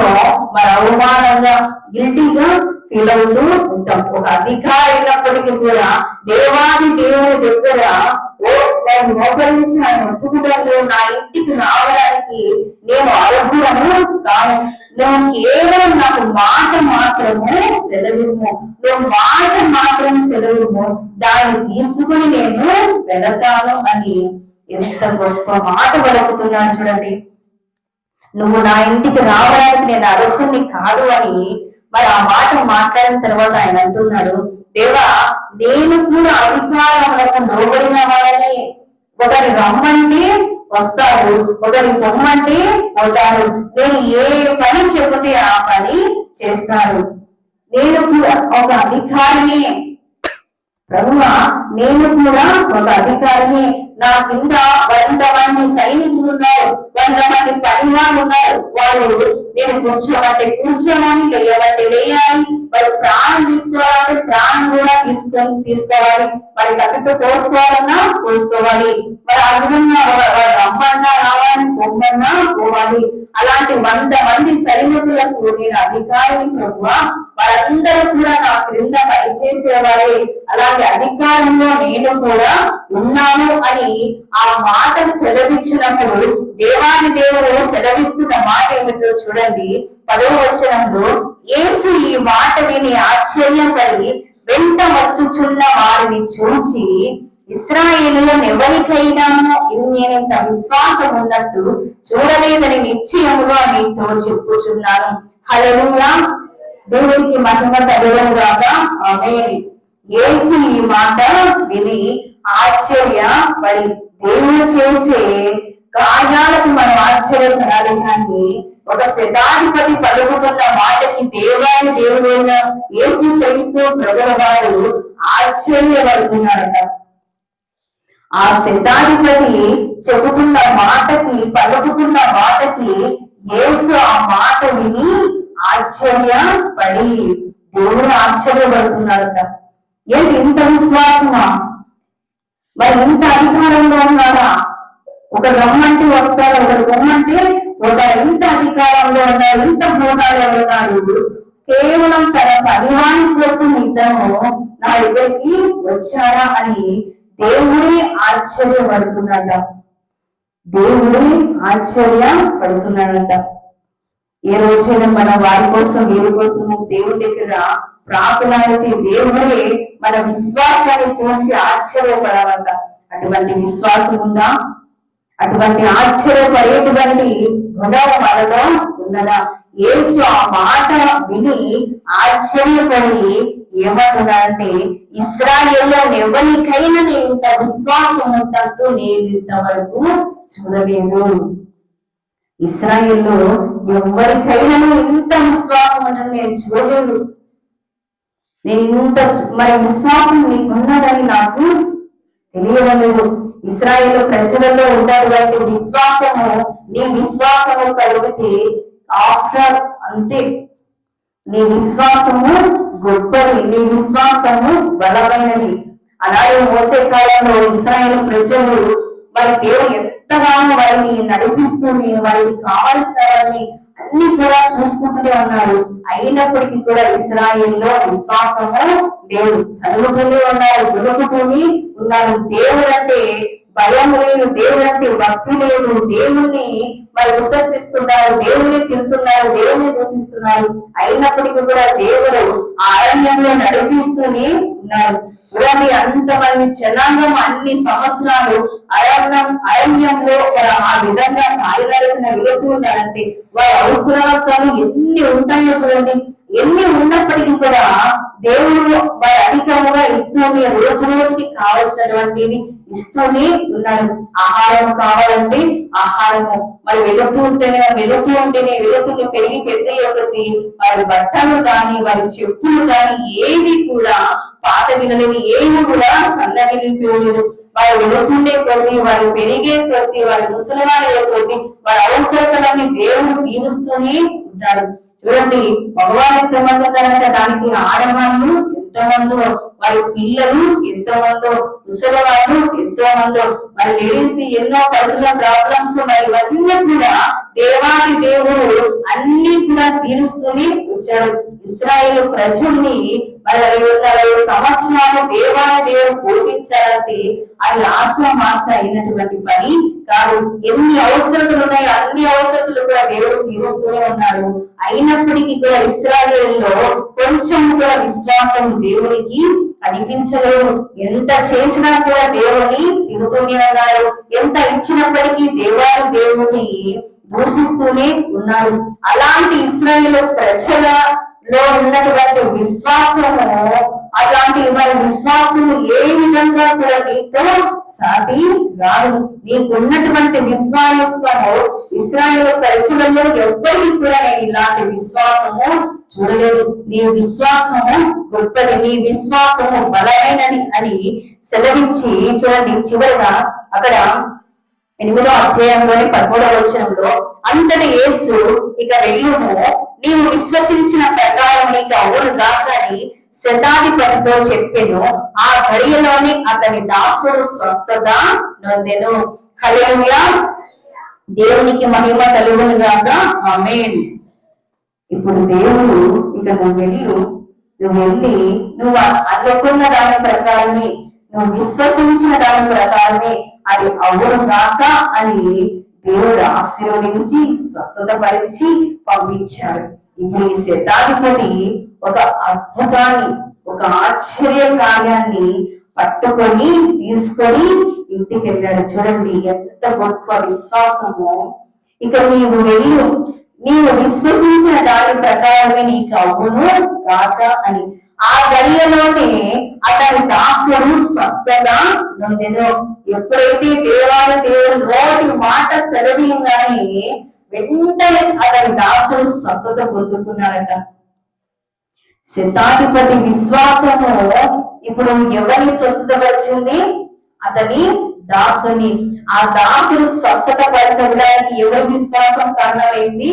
మన అవమానంగా గిల్టీగా ఫీల్ అవుతూ ఉంటాం. ఒక అధికారి అయినప్పటికీ కూడా దేవాది దేవుని దగ్గర నేను మోకరించి ఆయన ఒప్పుకున్నాను, నా ఇంటికి రావడానికి నేను అర్హులను కాను, నువ్వు కేవలం నాకు మాట మాత్రము సెలవిమ్ము, నువ్వు మాట మాత్రం సెలవిమ్ము, దాన్ని తీసుకుని నేను వెళతాను అని ఎంత గొప్ప మాట పలుకుతున్నాను చూడండి. నువ్వు నా ఇంటికి రావడానికి నేను అర్హుని కాదు అని మరి ఆ మాట మాట్లాడిన తర్వాత ఆయన అంటున్నాడు, దేవా నేను కూడా అధికారములకు లోబడిన వాడని, ఒకరి రమ్మంటే వస్తారు, ఒకరి పొమ్మంటే పోతారు, నేను ఏ పని చెబితే ఆ పని చేస్తారు, నేను కూడా ఒక అధికారిని ప్రభువా, నేను కూడా ఒక అధికారిని, నా కింద 100 మంది సైనికులు ఉన్నారు, 100 మంది పనివాళ్ళు ఉన్నారు, వాళ్ళు నేను కూర్చోమంటే కూర్చోవాలి, లేయమంటే లేయాలి, వాళ్ళు ప్రాణం తీసుకోవాలంటే ప్రాణం కూడా తీసుకోవాలి, మరి కట్టుతో పోసుకోవాలన్నా పోసుకోవాలి, మరి ఆ విధంగా వాళ్ళు రమ్మన్నా రావాలి, పొమ్మన్నా పోవాలి. అలాంటి 100 మంది సైనికులకు నేను అధికారిని ప్రభువా, వాళ్ళందరూ కూడా నా క్రింద పనిచేసేవారే, అలాంటి అధికారంలో నేను కూడా ఉన్నాను అని ఆ మాట సెలవిచ్చినప్పుడు దేవాది దేవుడు సెలవిస్తున్న మాట ఏమిటో చూడండి. 10వ వచనంలో యేసు ఈ మాట విని ఆశ్చర్యపడి వెంట వచ్చుచున్న వారిని చూచి, ఇశ్రాయేలులో ఎవరికైనా నేనింత విశ్వాసం ఉన్నట్టు చూడలేదని నిశ్చయముగా మీతో చెప్పుచున్నాను. హల్లెలూయా, దేవుడికి మహిమ కలుగును గాక. ఆమేన్. యేసు ఈ మాట విని ఆశ్చర్యపడి, దేవుడు చేసే కార్యాలకు మనం ఆశ్చర్యపడాలి, కానీ ఒక శతాధిపతి పలుకుతున్న మాటకి దేవాది దేవుడైన యేసు క్రీస్తు ప్రభువు వారు ఆశ్చర్యపడుతున్నాడట. ఆ శతాధిపతి చెబుతున్న మాటకి, పలుకుతున్న మాటకి యేసు ఆ మాట విని ఆశ్చర్యపడి దేవుడు ఆశ్చర్యపడుతున్నాడట. ఏంటి ఇంత విశ్వాసమా? మరి ఇంత అధికారంలో ఉన్నారా? ఒక రమ్మంటే వస్తారు, ఒకరు బొమ్మంటే పోతారు. ఇంత అధికారంలో ఉన్నారు, ఇంత హోదాలో ఉన్నారు. కేవలం తన పనివాని కోసం ఇద్దరు నా దగ్గరికి వచ్చారా అని దేవుడే ఆశ్చర్యపడుతున్నాడ. దేవుడే ఆశ్చర్యపడుతున్నాడట. ఏ రోజైనా మన వారి కోసం వీరి కోసం దేవుడి దగ్గర ప్రార్థనైతే దేవుడే మన విశ్వాసాన్ని చూసి ఆశ్చర్యపడాలంట. అటువంటి విశ్వాసం ఉందా? అటువంటి ఆశ్చర్యపడేటువంటి గుణం మనలో ఉన్నదా? యేసు ఆ మాట విని ఆశ్చర్యపడి ఏమంటున్నాడంటే, ఇశ్రాయేలులో ఎవరికైనా నేను ఇంత విశ్వాసం ఉన్నట్టు నేను ఇంతవరకు చూడలేదు. ఇశ్రాయేలులో ఎవరికైనా ఇంత విశ్వాసం ఉన్నట్టు నేను చూడలేదు. నేను ఇంత మరి విశ్వాసం నీకున్నదని నాకు తెలియలేదు. ఇశ్రాయేలు ప్రజలలో ఉన్నటువంటి విశ్వాసము, నీ విశ్వాసము కలిగితే ఆఫ్టర్ అంతే, నీ విశ్వాసము గొప్పది, నీ విశ్వాసము బలమైనది. అలాగే మోసే కాలంలో ఇశ్రాయేలు ప్రజలు మరి దేవుడు ఎంతగానో వారిని నడిపిస్తూనే వారికి కావాల్సిన వారిని అన్ని కూడా చూసుకుంటూనే ఉన్నారు. అయినప్పటికీ కూడా ఇశ్రాయేలులో విశ్వాసము లేదు. చదువుతూనే ఉన్నారు, దొరుకుతూనే ఉన్నారు. దేవుడు అంటే భయం లేదు, దేవుడు అంటే భక్తి లేదు. దేవుణ్ణి మరి విసర్జిస్తున్నారు, దేవుని తింటున్నారు, దేవుని దూషిస్తున్నారు. అయినప్పటికీ కూడా దేవుడు అరణ్యంలో నడిపిస్తూనే ఉన్నారు. చూడండి, అంతమంది జనాంగం అన్ని సంవత్సరాలు అరణ్యంలో ఆ విధంగా కాలినడకన వెళుతూ ఉన్నారంటే వారి అవసరాలు ఎన్ని ఉంటాయో చూడండి. ఎన్ని ఉన్నప్పటికీ కూడా దేవుడు వారి అధికముగా ఇస్తూనే రోజు రోజుకి కావలసినటువంటిది ఇస్తూనే ఉన్నాడు. ఆహారం కావాలంటే ఆహారము మరి వెళుతూనే పెరిగి పెద్ద ఒకటి వారి బట్టలు కానీ వారి చెప్పులు కానీ ఏవి కూడా పాత వినలేదు, ఏవి కూడా సన్నగిలిపోలేదు. వారు వెళుతుండే కొద్ది, వారు పెరిగే కొద్ది, వారి ముసలివారి కొద్ది వారి అవసరతలన్నీ దేవుడు తీరుస్తూనే ఉంటాడు. చూడండి, మగవారు ఎంతమంది ఉన్నారంటే దానికి ఆడవాళ్ళు ఎంతమందో, వారి పిల్లలు ఎంతమందో, ముసలివాళ్ళు ఎంతమందో, మరి లేడీస్ ఎన్నో పర్సనల్ ప్రాబ్లమ్స్, మరి ఇవన్నీ కూడా దేవాది దేవుడు అన్ని కూడా తీరుస్తూనే వచ్చాడు. ఇశ్రాయేలు ప్రజల్ని మరి 540 సంవత్సరాలు దేవాది దేవుడు పోషించాలంటే అది ఆశామాస అయినటువంటి పని కాదు. ఎన్ని అవసరతలు ఉన్నాయో అన్ని అవసరతలు కూడా దేవుడు తీరుస్తూనే ఉన్నాడు. అయినప్పటికీ కూడా ఇశ్రాయేలులో కొంచెం కూడా విశ్వాసం దేవునికి కనిపించలేదు. ఎంత చేసినా కూడా దేవుని తిరుగుతూనే ఉన్నారు. ఎంత ఇచ్చినప్పటికీ దేవుని దూషిస్తూనే ఉన్నారు. అలాంటి ఇశ్రాయేలు ప్రజలలో ఉన్నటువంటి విశ్వాసము, అలాంటి మరి విశ్వాసము ఏ విధంగా కూడా నీతో సాటి రాదు. నీకున్నటువంటి విశ్వాసము ఇశ్రాయేలు ప్రజలలో ఎవ్వరికి కూడా నేను ఇలాంటి విశ్వాసము చూడలేదు. నీ విశ్వాసము గొప్పది, నీ విశ్వాసము బలమైనది అని సెలవించి చూడండి, చివరిగా అక్కడ 8వ అధ్యాయంలోని 13వ వచనంలో, అంతటి యేసు ఇక వెళ్ళుము, నీవు విశ్వసించిన ప్రకారం నీకు అవును గాకని శతాధిపతితో చెప్పెను. ఆ గడియలోని అతని దాసుడు స్వస్థత నొందెను. హల్లెలూయా, దేవునికి మహిమ కలుగును గాక. ఆమేన్. ఇప్పుడు దేవుడు ఇక నువ్వు వెళ్ళి నువ్వు అనుకున్న దాని ప్రకారమే, నువ్వు విశ్వసించిన దాని ప్రకారమే అది అవును గాక అని దేవుడు ఆశీర్వదించి స్వస్థత పరిచి పంపించాడు. ఇప్పుడు ఈ శతాధిపతి ఒక అద్భుతాన్ని, ఒక ఆశ్చర్య కార్యాన్ని పట్టుకొని తీసుకొని ఇంటికి వెళ్ళాడు. చూడండి ఎంత గొప్ప విశ్వాసమో. ఇక నీవు విశ్వసించిన దాని ప్రకారమే నీకు అవును గాక అని ఆ గడియలోనే అతని దాసుడు స్వస్థత నొందెను. ఎప్పుడైతే దేవుడు నోటి మాట సెలవీయంగానే వెంటనే అతని దాసుడు స్వస్థత పొందుకున్నాడట. శతాధిపతి విశ్వాసము ఇప్పుడు ఎవరిని స్వస్థత వచ్చింది? అతని దాసుని. ఆ దాసుడు స్వస్థత పరచడానికి ఎవరి విశ్వాసం కారణమైంది?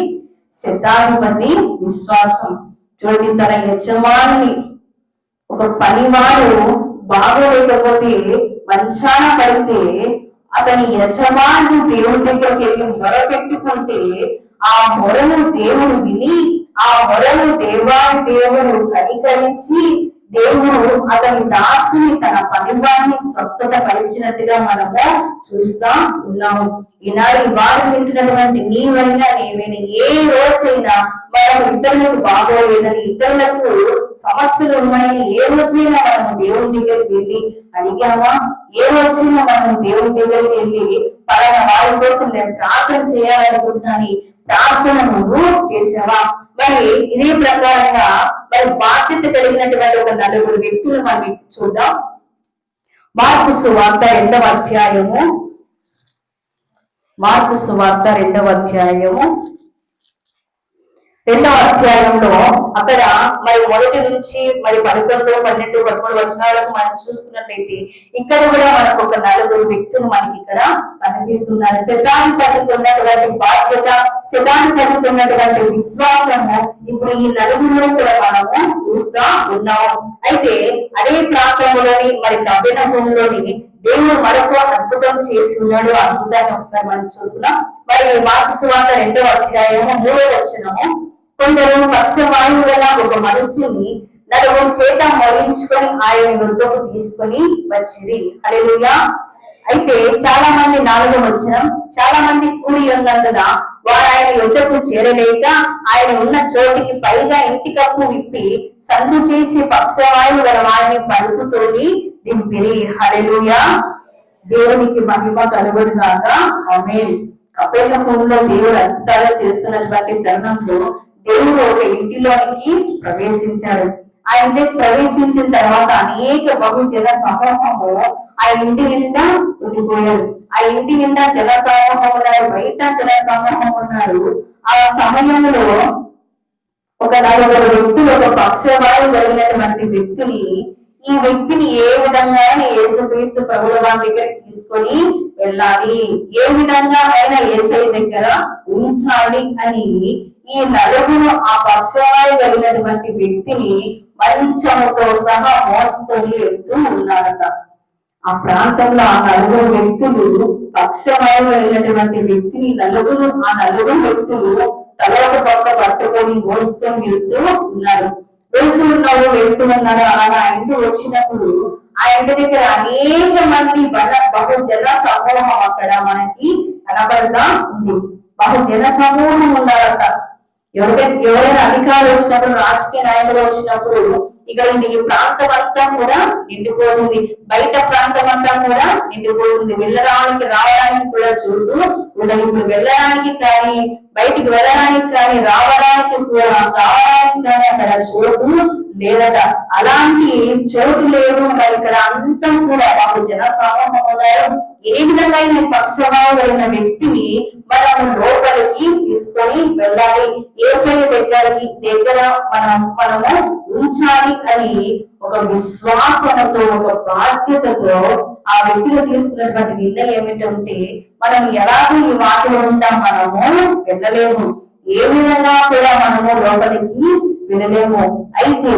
శతాధిపతి విశ్వాసం. చూడండి, తన యజమాని ఒక పనివాడు బాగోలేకపోతే మంచాన పడితే అతని యజమాని దేవుడి దగ్గరికి వెళ్ళి మొరపెట్టుకుంటే ఆ మొరను దేవుడు విని ఆ మొరను దేవుడు కనికరించి దేవుడు అతని దాసుని తన పనివాడిని స్వస్థత పరిచినట్టుగా మనము చూస్తా ఉన్నాము. ఈనాడు వారు వింటున్నటువంటి నీవైనా నేవైనా ఏ రోజైనా మనం ఇతరులకు బాగోలేదని, ఇతరులకు సమస్యలు ఉన్నాయని ఏ రోజైనా మనం దేవుని దగ్గరికి వెళ్ళి అడిగామా? ఏ రోజైనా మనం దేవుని దగ్గరికి వెళ్ళి పలానా వారి కోసం నేను ప్రార్థన చేయాలనుకుంటున్నాను ప్రార్థన నువ్వు చేసావా? మరి ఇదే ప్రకారంగా మరి బాధ్యత కలిగినటువంటి ఒక 4 వ్యక్తులు మనం చూద్దాం. మార్కు సువార్త 2వ అధ్యాయము, మార్కు సువార్త 2వ అధ్యాయము 2వ అధ్యాయంలో అక్కడ మరి 1 నుంచి మరి 11, 12, 13 వచనాలకు మనం చూసుకున్నట్లయితే ఇక్కడ కూడా మనకు ఒక 4 వ్యక్తులు మనకి ఇక్కడ కనిపిస్తున్నారు. శతాధిపతికి ఉన్నటువంటి బాధ్యత, శతాధిపతికి ఉన్నటువంటి విశ్వాసము ఇప్పుడు ఈ 4 కూడా మనము చూస్తా ఉన్నాము. అయితే అదే ప్రాంతంలోని మరి కపెర్నహూములోని దేవుడు మరొక అద్భుతం చేసి ఉన్నాడు. అద్భుతాన్ని ఒకసారి మనం చూసుకున్నాం. మరి మార్కు సువార్త 2వ అధ్యాయము 3వ వచనము, కొందరు పక్షవాయువు గల ఒక మనుషుని 4 చేత మోయించుకొని ఆయన వద్దకు తీసుకొని వచ్చిరి. హల్లెలూయా. అయితే చాలా మంది 4వ వచనం, చాలా మంది కూడి ఉన్నందున వారు ఆయన యొద్దకు చేరలేక ఆయన ఉన్న చోటికి పైగా ఇంటి కప్పు విప్పి సందు చేసి పక్షవాయువు గల వారిని పలుపుతోని దింపిరి. హల్లెలూయా, దేవునికి మహిమ కలుగును గాక. ఆమేన్. కపెర్నహూములో దేవుడు అద్భుతాలు చేస్తున్నటువంటి తరుణంలో దేవుడు ఒక ఇంటిలోనికి ప్రవేశించాడు. ఆ ఇంటికి ప్రవేశించిన తర్వాత అనేక బహుజన సమూహము ఆ ఇంటి నిండా ఉండిపోయారు. ఆ ఇంటి నిండా జన సమూహం ఉన్నారు, బయట జన సమూహం ఉన్నారు. ఆ సమయంలో ఒక 4 వ్యక్తులు, ఒక పక్షవాయువు కలిగినటువంటి వ్యక్తిని ఈ వ్యక్తిని ఏ విధంగా యేసుక్రీస్తు ప్రభుల వారి దగ్గరికి తీసుకొని వెళ్ళాలి, ఏ విధంగా ఆయన యేసయ్య దగ్గర ఉంచాలి అని ఈ నలుగురు ఆ పక్షవాయు కలిగినటువంటి వ్యక్తిని మంచముతో సహా మోసుకొని వెళ్తూ ఉన్నారట. ఆ ప్రాంతంలో ఆ నలుగురు వ్యక్తులు పక్షవాయు కలిగినటువంటి వ్యక్తిని ఆ నలుగురు వ్యక్తులు తలొక పక్క పట్టుకొని మోసుకొని వెళ్తూ ఉన్నారు. వెళ్తూ ఉన్నారు. అలా ఆ ఇంటి వచ్చినప్పుడు ఆ ఇంటి దగ్గర అనేక మంది బహుజన సమూహం అక్కడ మనకి కనబడతా ఉంది. బహుజన సమూహం ఉన్నారట. ఎవరైనా అధికారులు వచ్చినప్పుడు, రాజకీయ నాయకులు వచ్చినప్పుడు ఇక్కడ ఈ ప్రాంతం అంతా కూడా నిండిపోతుంది, బయట ప్రాంతం అంతా కూడా నిండిపోతుంది. రావడానికి కూడా చోటు ఉండదు. ఇప్పుడు వెళ్ళడానికి కానీ, బయటికి వెళ్ళడానికి కానీ, రావడానికి కానీ అక్కడ చోటు లేదట. అలాంటి చోటు లేదు. మరి ఇక్కడ అంతా కూడా మాకు జన సమూహం ఉన్నారు. ఏ విధంగా పక్షవాయు కలిగిన వ్యక్తిని మనం లోపలికి తీసుకొని వెళ్ళాలి, యేసయ్య దగ్గర మనము ఉంచాలి అని ఒక విశ్వాసంతో, ఒక బాధ్యతతో ఆ వ్యక్తిలో తీసుకున్నటువంటి నిర్ణయం ఏమిటంటే, మనం ఎలాగో ఈ వాటిలో ఉంటాం, మనము వెళ్ళలేము, ఏ విధంగా కూడా మనము లోపలికి వెళ్ళలేము. అయితే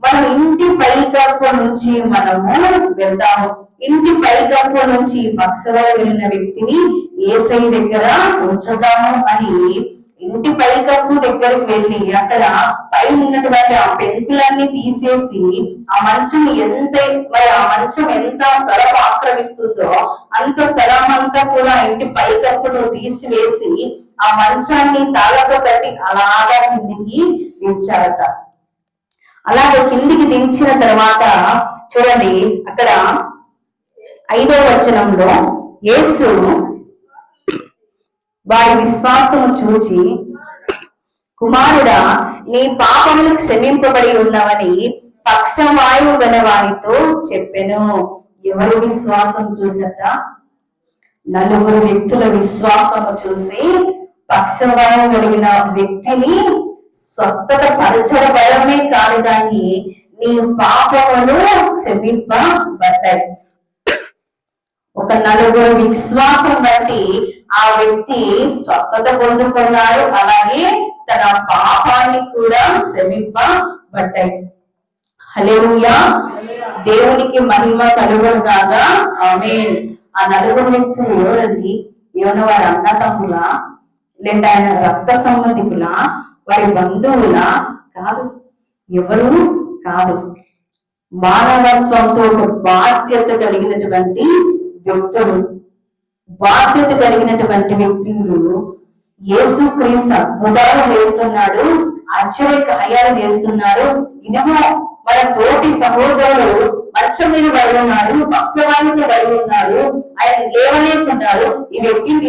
మనం ఇంటి పైకప్పు నుంచి మనము వెళ్తాము. ఇంటి పైకప్పు నుంచి పక్షవాయు వెళ్ళిన వ్యక్తిని యేసయ్య దగ్గర ఉంచుతాము అని ఇంటి పైకప్పు దగ్గరికి వెళ్ళి అక్కడ పైన ఉన్నటువంటి ఆ పెంకులన్నీ తీసేసి ఆ మంచం ఎంత స్థలం ఆక్రమిస్తుందో అంత స్థలం అంతా కూడా ఇంటి పైకప్పును తీసివేసి ఆ మంచాన్ని తాళతో కట్టి అలాగా కిందికి దించారట. అలాగే కిందికి దించిన తర్వాత చూడండి, అక్కడ 5వ వచనంలో యేసు వారి విశ్వాసము చూచి, కుమారుడా, నీ పాపములు క్షమింపబడి ఉన్నవని పక్షవాయువు గల వారితో చెప్పెను. ఎవరు విశ్వాసం చూసట? నలుగురు వ్యక్తుల విశ్వాసము చూసి పక్షవాయువు కలిగిన వ్యక్తిని స్వస్థత పరచబడమే కాదు, దాన్ని నీ పాపములు క్షమింపబడ్డాయి. ఒక నలుగురు విశ్వాసం బట్టి ఆ వ్యక్తి స్వస్థత పొందుకున్నాడు. అలాగే తన పాపాన్ని కూడా క్షమింపబడ్డాయి. హల్లెలూయా, దేవునికి మహిమ కలుగును గాక. ఆమేన్. ఆ నలుగురు వ్యక్తులు ఎవరండి? ఏమన్నా వారి అన్నతమ్ములా, లేదంటే ఆయన రక్త సంబంధికులా, వారి బంధువులా? కాదు, ఎవరు కాదు. మానవత్వంతో ఒక బాధ్యత కలిగినటువంటి వ్యక్తులు, యేసుక్రీస్తు అద్భుతాలు చేస్తున్నాడు, ఆశ్చర్య కార్యాలు చేస్తున్నాడు. ఇదేమో మన తోటి సహోదరుడు మంచం మీద పడి ఉన్నాడు, పక్షవాయువుతో పడి ఉన్నాడు, ఆయన లేవలేకున్నాడు. ఈ వ్యక్తిని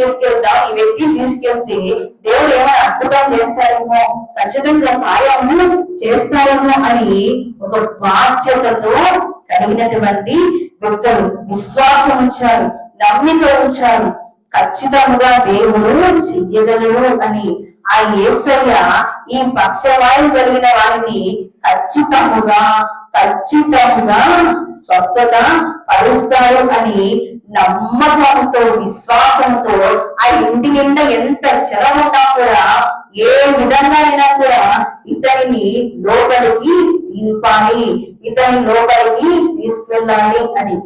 తీసుకెళ్తే దేవుడు ఏమైనా అద్భుతం చేస్తారేమో, ఖచ్చితంగా కార్యము చేస్తారేమో అని ఒక బాధ్యతతో కలిగినటువంటి వ్యక్తులు విశ్వాసం ఉంచారు, నమ్మిక ఉంచారు. ఖచ్చితంగా దేవుడు చెయ్యగలడు అని ఆ యేసయ్య ఈ పక్షవాయువు కలిగిన వారిని ఖచ్చితంగా స్వస్థత పరుస్తాడు అని నమ్మకంతో, విశ్వాసంతో ఆ ఇంటి నిండా ఎంత జనం ఉన్నా కూడా, ఏ విధంగా అయినా కూడా ఇతనిని లోపలికి దింపాలి, ఇతని లోపలికి తీసుకెళ్ళాలి అని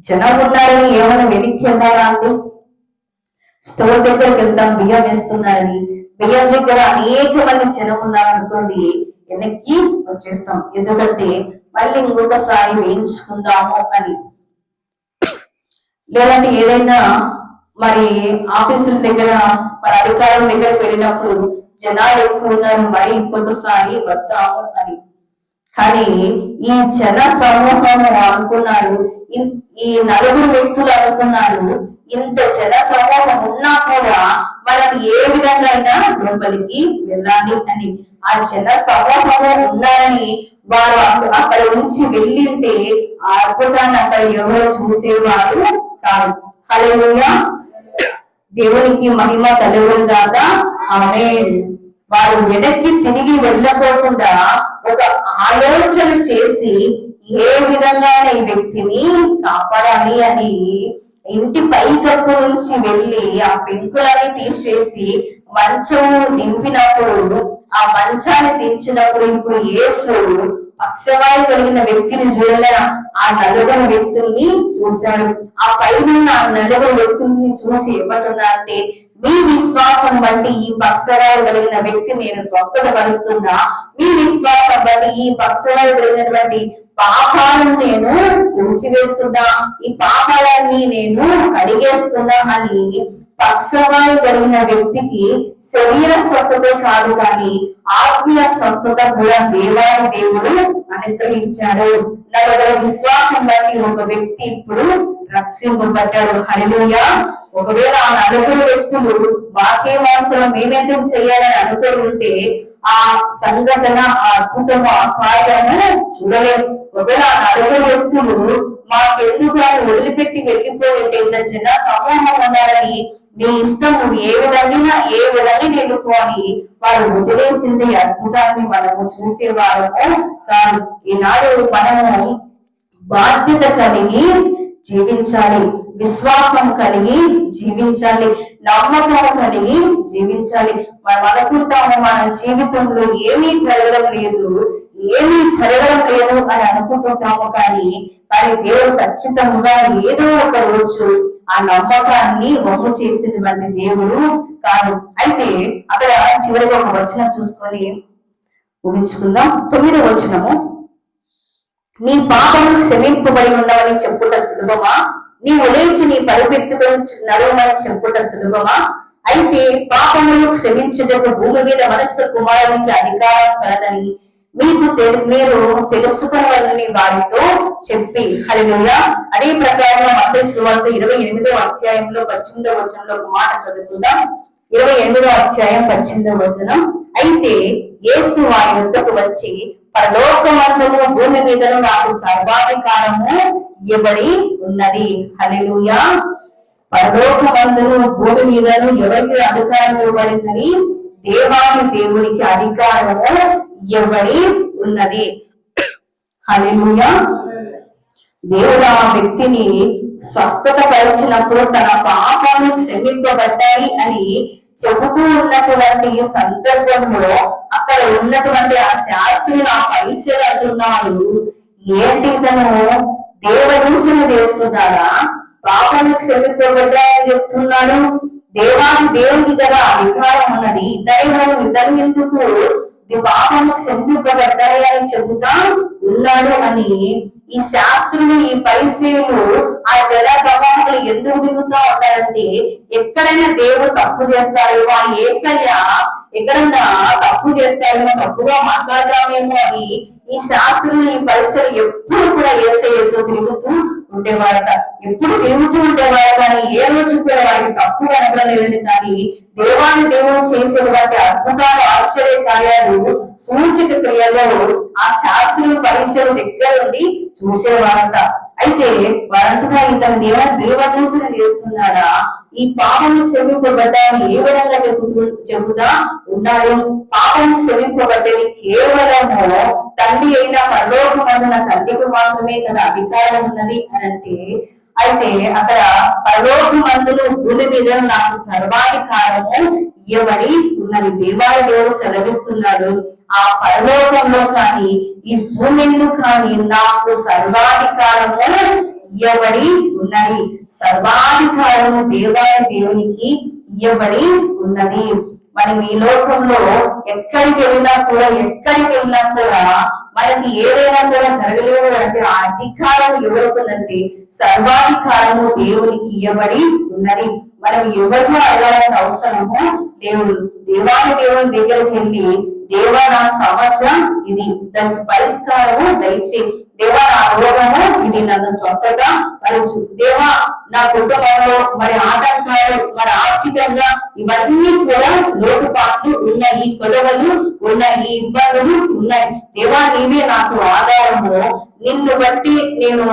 జనం ఉన్నారని ఏమైనా వెనక్కి వెళ్ళాలా అండి? స్టోర్ దగ్గరికి వెళ్తాం, బియ్యం వేస్తున్నారని, బియ్యం దగ్గర అనేక మంది జనం ఉన్నారనుకోండి, వెనక్కి వచ్చేస్తాం. ఎందుకంటే మళ్ళీ ఇంకొకసారి వేయించుకుందాము అని. లేదంటే ఏదైనా మరి ఆఫీసుల దగ్గర, మరి అధికారుల దగ్గరికి వెళ్ళినప్పుడు జనాలు ఎక్కువ ఉన్నారు, మరి ఇంకొకసారి వద్దాము అని. కానీ ఈ జన సమూహము అనుకున్నారు, ఈ నలుగురు వ్యక్తులు అనుకున్నారు, ఇంత జన సమూహం ఉన్నా కూడా మనం ఏ విధంగా అయినా లోపలికి వెళ్ళాలి అని. ఆ జన సమూహము ఉన్నారని వారు అక్కడ నుంచి వెళ్ళింటే ఆ అద్భుతాన్ని అక్కడ ఎవరో చూసేవారు కాదు. హల్లెలూయా, దేవునికి మహిమ కలుగును గాక. ఆమేన్. వారు వెనక్కి తిరిగి వెళ్ళకోకుండా ఒక ఆలోచన చేసి ఏ విధంగా ఈ వ్యక్తిని కాపాడాలి అని ఇంటి పైకప్పు నుంచి వెళ్ళి ఆ పెంకులని తీసేసి మంచము దింపినప్పుడు, ఆ మంచాన్ని దించినప్పుడు ఇప్పుడు యేసు పక్షవాయు కలిగిన వ్యక్తిని చూడలే, ఆ నలుగురు వ్యక్తుల్ని చూశాడు. ఆ పైన ఆ నలుగురు వ్యక్తుల్ని చూసి ఏమంటున్నా అంటే, మీ విశ్వాసం బట్టి ఈ పక్షవాయు కలిగిన వ్యక్తి నేను స్వస్థపరుస్తున్నా, మీ విశ్వాసం బట్టి ఈ పక్షవాయు కలిగినటువంటి పాపాలను నేను తుడిచివేస్తున్నా, ఈ పాపాలన్నీ నేను కడిగేస్తున్నా అని పక్షవాయు కలిగిన వ్యక్తికి శరీర స్వస్థతే కాదు కానీ ఆత్మీయ స్వస్థత కూడా దేవాది దేవుడు అనుగ్రహించాడు. నలుగురు విశ్వాసం బట్టి ఒక వ్యక్తి ఇప్పుడు రక్షింపబడ్డాడు. హల్లెలూయా. ఒకవేళ ఆ నలుగురు వ్యక్తులు వాక్యవాసులం ఏదైతే చేయాలని అనుకుని ఉంటే ఆ సంఘటన, ఆ అద్భుతము, ఆ కార్యము చూడలేదు. ఒకవేళ ఆ నలుగురు వ్యక్తులు మాకెందుకు అని వదిలిపెట్టి వెళ్ళిపోయింటే ఇంత జన సమూహం ఉన్నారని నీ ఇష్టం నువ్వు ఏ విధంగా వెళ్ళిపోని వారు వదిలేసింది అద్భుతాన్ని మనము చూసేవారము కాదు. ఈనాడు మనము బాధ్యత కలిగి జీవించాలి, విశ్వాసం కలిగి జీవించాలి, నమ్మకం కలిగి జీవించాలి. మనం అనుకుంటాము మన జీవితంలో ఏమీ జరగడం లేదు అని అనుకుంటుంటాము, కానీ దేవుడు ఖచ్చితంగా ఏదో ఒక రోజు ఆ నమ్మకాన్ని వమ్ము చేసేటువంటి దేవుడు కాదు. అయితే అక్కడ చివరిగా ఒక వచనం చూసుకొని ముగించుకుందాం. 9వ వచనము, నీ పాపములు క్షమింపబడి ఉన్నవని చెప్పుట సులభమా, నీవు లేచి నీ పరిపెత్తుకొని నడవమని చెప్పుట సులభమా, అయితే పాపములు క్షమించుటకు భూమి మీద మనస్సు కుమారునికి అధికారం కలదని మీరు తెలుసుకోవాలని వారితో చెప్పి. హల్లెలూయా. అదే ప్రకారం మత్తయి సువార్త 28వ అధ్యాయంలో 18వ వచనంలో ఒక మాట చదువుకుందాం. 28వ అధ్యాయం 18వ వచనం, అయితే యేసు వారి వద్దకు వచ్చి పరలోకమందును భూమి మీదను నాకు సర్వాధికారము ఇవ్వబడి ఉన్నది. హల్లెలూయా. పరలోకమందును భూమి మీదను ఎవరికి అధికారం ఇవ్వబడిందని? దేవాది దేవునికి అధికారము ఇవ్వబడి ఉన్నది. హల్లెలూయా. దేవుడు ఆ వ్యక్తిని స్వస్థత పరిచినప్పుడు తన పాపాలు క్షమింపబడ్డాయి అని చెబుతూ ఉన్నటువంటి సందర్భంలో అక్కడ ఉన్నటువంటి ఆ శాస్త్రులు, ఆ పరిచయం అంటున్నారు, ఏంటి ఇతను దేవదూషణ చేస్తున్నాడా, పాపాలు క్షమింపబడ్డాయని చెప్తున్నాడు, దేవాది దేవునికి కదా అధికారం ఉన్నది, ఇతను ఎందుకు పాపము క్షమింపబడ్డాయి అని చెబుతా ఉన్నాడు అని ఈ శాస్త్రులు, ఈ పరిచయులు, ఆ జన సమూహాలు ఎందుకు దిగుతా ఉంటారంటే, ఎక్కడైనా దేవుడు తప్పు చేస్తారేమో, ఆ యేసయ్య ఎక్కడైనా తప్పు చేస్తారేమో, తప్పుగా మాట్లాడతామేమో అని ఈ శాస్త్రులు, ఈ పరిచయులు ఎప్పుడు కూడా యేసయ్యతో తిరుగుతూ ఉండేవారట. ఎప్పుడు తిరుగుతూ ఉండేవారు, కానీ ఏ రోజు కూడా వారికి తప్పు కనపడలేదని. కానీ దేవాన్ని దేవుడు చేసేటువంటి అద్భుతాలు, ఆశ్చర్య కార్యాలు, సూచక క్రియలో ఆ శాస్త్రులు, పరిచయులు దగ్గర ఉండి చూసేవారట. అయితే వారంటున్నా, ఇతను దేవదూషణ చేస్తున్నాడా, ఈ పాపము క్షమింపబడ్డాన్ని ఏ విధంగా చెబుతా ఉన్నాడు. పాపము క్షమింపబడ్డది కేవలము తండ్రి అయిన పరలోకమందున తండ్రికి మాత్రమే తన అధికారం ఉన్నది అని అంటే, అయితే అక్కడ పరలోకమందును భూమి మీద నాకు సర్వాధికారము ఇవ్వబడి ఉన్నది. దేవాలయ దేవుడు సెలవిస్తున్నాడు, ఆ పరలోకంలో కానీ ఈ భూమి కానీ నాకు సర్వాధికారము ఇవ్వబడి ఉన్నది. సర్వాధికారము దేవాలయ దేవునికి ఇవ్వబడి ఉన్నది. మనం ఈ లోకంలో ఎక్కడికి వెళ్ళినా కూడా మనకి ఏదైనా కూడా జరగలేదు అంటే ఆ అధికారం ఎవరుకుందంటే సర్వాధికారము దేవునికి ఇవ్వబడి ఉన్నది. మనం ఎవరినో అడగాల్సిన అవసరము దేవుడు. దేవుని దగ్గరికి వెళ్ళి, దేవా నా సమస్య ఇది, దానికి పరిష్కారము దయచే, దేవా నా రోగము ఇది, నన్ను స్వస్థత పరచు, దేవా నా కుటుంబంలో మరి ఆటంకాలు, మరి ఆర్థికంగా ఇవన్నీ కూడా లోటుపాట్లు ఉన్నాయి, కొదవలు ఉన్నాయి, ఇబ్బందులు ఉన్నాయి, దేవా నీవే నాకు ఆధారము, నిన్ను బట్టి నేను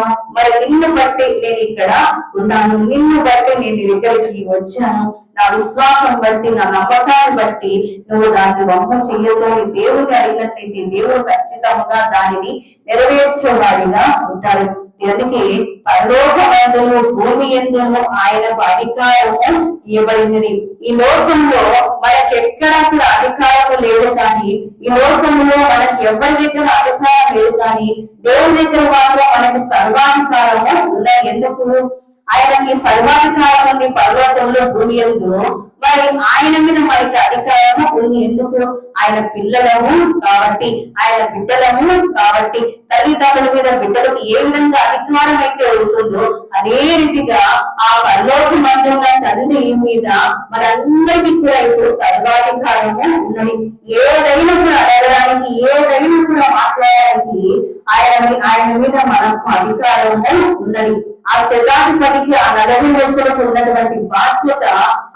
నిన్ను బట్టి నేను ఇక్కడ ఉన్నాను, నిన్ను బట్టి నేను నీ దగ్గరికి వచ్చాను, నా విశ్వాసం బట్టి నా నమ్మకాన్ని బట్టి నువ్వు దాన్ని వమ్ము చెయ్యతో దేవుని అడిగినట్లయితే దేవుడు ఖచ్చితంగా దానిని నెరవేర్చేవాడిగా ఉంటాడు. అందుకే పరలోకమందును భూమి ఎందును ఆయనకు అధికారము ఇవ్వబడినది. ఈ లోకంలో మనకి ఎక్కడ కూడా అధికారము లేదు, కానీ ఈ లోకంలో మనకి ఎవరి దగ్గర అధికారం లేదు, కానీ దేవుని దగ్గర మాత్రం మనకి సర్వాధికారము ఉన్నాయి. ఎందుకు? ఆయనకి సర్వాధికారం ఉంది పర్వతంలో భూమి యందు, మరి ఆయన మీద మనకి అధికారము ఉంది. ఎందుకు? ఆయన పిల్లలము కాబట్టి, ఆయన బిడ్డలము కాబట్టి. తల్లిదండ్రుల మీద బిడ్డలకు ఏ విధంగా అధికారం అయితే ఉంటుందో అదే రీతిగా ఆ పరలోకమందున్న తండ్రి మీద మనందరికీ కూడా ఇప్పుడు సర్వాధికారము ఉన్నది. ఏదైనా కూడా అడగడానికి, ఏదైనా కూడా మాట్లాడడానికి ఆయన మీద మనకు అధికారము ఉన్నది. ఆ శతాధిపతికి, ఆ నలభై వ్యక్తులకు ఉన్నటువంటి బాధ్యత,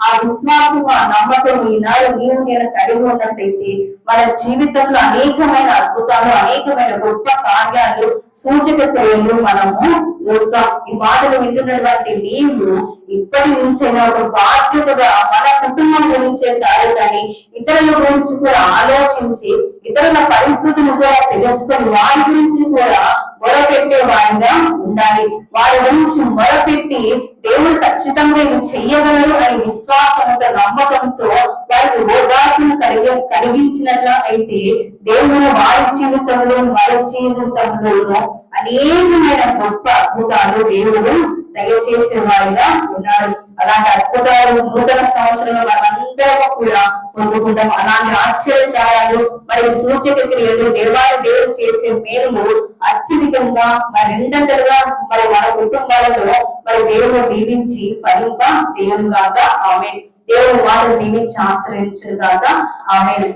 ఆ విశ్వాసము, ఆ నమ్మకం ఈనాడు నీవు నేను కలిగి ఉన్నట్లయితే మన జీవితంలో అనేకమైన అద్భుతాలు, అనేకమైన గొప్ప కార్యాలు, సూచక క్రియలు మనము చూస్తాం. ఈ మాటలు వింటున్నటువంటి నీవు ఇప్పటి నుంచైనా ఒక బాధ్యతగా మన కుటుంబం గురించే కాదు, కానీ ఇతరుల గురించి కూడా ఆలోచించి, ఇతరుల పరిస్థితులు కూడా తెలుసుకొని వారి గురించి కూడా మొరపెట్టే వారిగా ఉండాలి. వారి గురించి మొరపెట్టి దేవుడు ఖచ్చితంగా ఇది చెయ్యగలరు అని విశ్వాసంతో, నమ్మకంతో వారికి ఓదార్పును కలిగించినట్లా అయితే దేవుడు వారి జీవితంలో, వారి జీవితంలో అనేకమైన గొప్ప అద్భుతాలు దేవుడు దయచేసే వారిగా ఉన్నాడు. అలాంటి అద్భుతాలు నూతన సంవత్సరంలో మనందరూ కూడా పొందుకుంటాం. అలాంటి ఆశ్చర్యకారాలు మరియు సూచక క్రియలు, దేవుడు చేసే మేలు అత్యధికంగా రెండంతలుగా మన కుటుంబాలలో దేవుడు దీవించి ఫలింప చేయను గాక. ఆమేన్. దేవుడు వారిని దీవించి ఆశ్రయించును గాక. ఆమేన్.